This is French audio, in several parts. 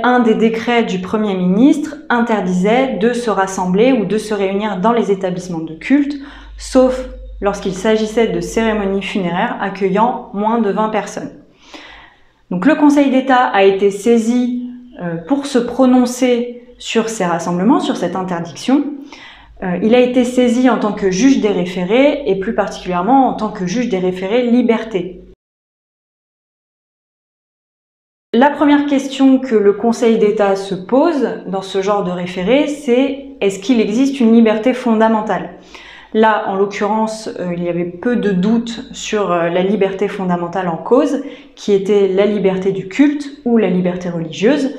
Un des décrets du Premier ministre interdisait de se rassembler ou de se réunir dans les établissements de culte, sauf lorsqu'il s'agissait de cérémonies funéraires accueillant moins de 20 personnes. Donc le Conseil d'État a été saisi pour se prononcer sur ces rassemblements, sur cette interdiction. Il a été saisi en tant que juge des référés et plus particulièrement en tant que juge des référés liberté. La première question que le Conseil d'État se pose dans ce genre de référé, c'est est-ce qu'il existe une liberté fondamentale ? Là, en l'occurrence, il y avait peu de doutes sur la liberté fondamentale en cause, qui était la liberté du culte ou la liberté religieuse,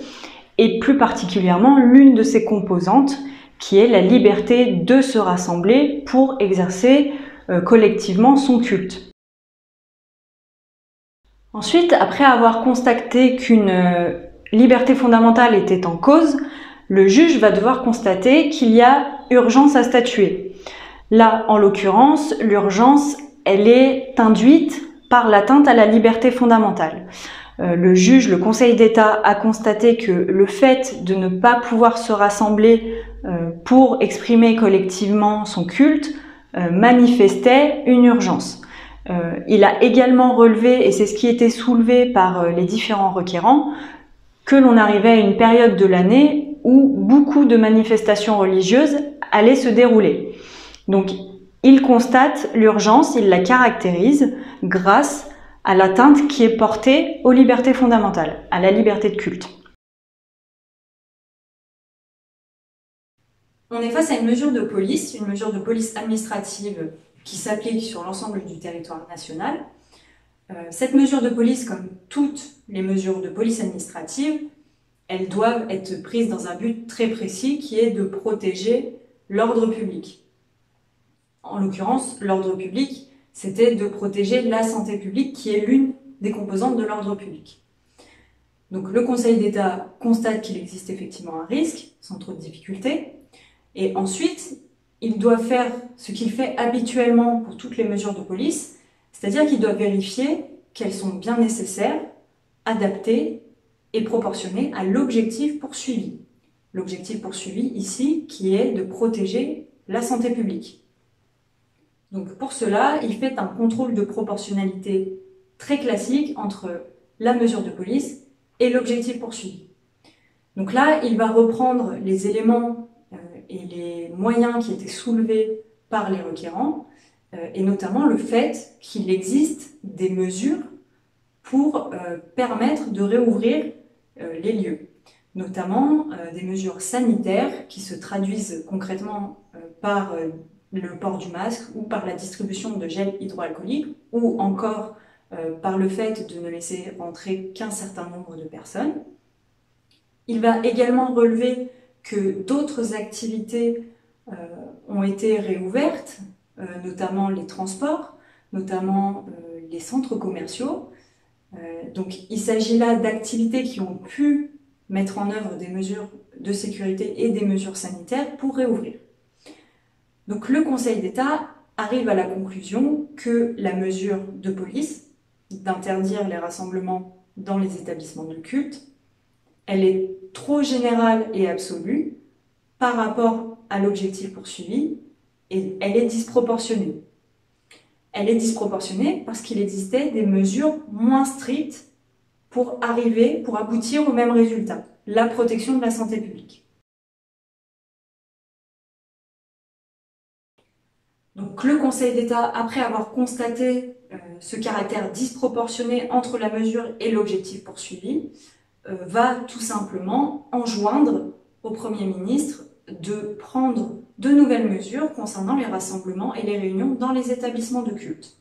et plus particulièrement l'une de ses composantes, qui est la liberté de se rassembler pour exercer collectivement son culte. Ensuite, après avoir constaté qu'une liberté fondamentale était en cause, le juge va devoir constater qu'il y a urgence à statuer. Là, en l'occurrence, l'urgence, elle est induite par l'atteinte à la liberté fondamentale. Le Conseil d'État a constaté que le fait de ne pas pouvoir se rassembler pour exprimer collectivement son culte manifestait une urgence. Il a également relevé, et c'est ce qui était soulevé par les différents requérants, que l'on arrivait à une période de l'année où beaucoup de manifestations religieuses allaient se dérouler. Donc, il constate l'urgence, il la caractérise grâce à l'atteinte qui est portée aux libertés fondamentales, à la liberté de culte. On est face à une mesure de police administrative qui s'applique sur l'ensemble du territoire national. Cette mesure de police, comme toutes les mesures de police administrative, elles doivent être prises dans un but très précis qui est de protéger l'ordre public. En l'occurrence, l'ordre public, c'était de protéger la santé publique qui est l'une des composantes de l'ordre public. Donc le Conseil d'État constate qu'il existe effectivement un risque, sans trop de difficultés, et ensuite, il doit faire ce qu'il fait habituellement pour toutes les mesures de police, c'est-à-dire qu'il doit vérifier qu'elles sont bien nécessaires, adaptées et proportionnées à l'objectif poursuivi. L'objectif poursuivi ici, qui est de protéger la santé publique. Donc pour cela, il fait un contrôle de proportionnalité très classique entre la mesure de police et l'objectif poursuivi. Donc là, il va reprendre les éléments et les moyens qui étaient soulevés par les requérants, et notamment le fait qu'il existe des mesures pour permettre de réouvrir les lieux, notamment des mesures sanitaires qui se traduisent concrètement par le port du masque ou par la distribution de gel hydroalcoolique ou encore par le fait de ne laisser rentrer qu'un certain nombre de personnes. Il va également relever que d'autres activités ont été réouvertes, notamment les transports, notamment les centres commerciaux. Donc il s'agit là d'activités qui ont pu mettre en œuvre des mesures de sécurité et des mesures sanitaires pour réouvrir. Donc le Conseil d'État arrive à la conclusion que la mesure de police d'interdire les rassemblements dans les établissements de culte, elle est trop générale et absolue par rapport à l'objectif poursuivi et elle est disproportionnée. Elle est disproportionnée parce qu'il existait des mesures moins strictes pour aboutir au même résultat, la protection de la santé publique. Donc le Conseil d'État, après avoir constaté ce caractère disproportionné entre la mesure et l'objectif poursuivi, va tout simplement enjoindre au Premier ministre de prendre de nouvelles mesures concernant les rassemblements et les réunions dans les établissements de culte.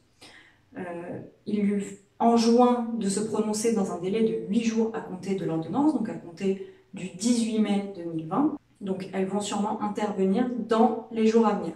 Il lui enjoint de se prononcer dans un délai de 8 jours à compter de l'ordonnance, donc à compter du 18 mai 2020. Donc elles vont sûrement intervenir dans les jours à venir.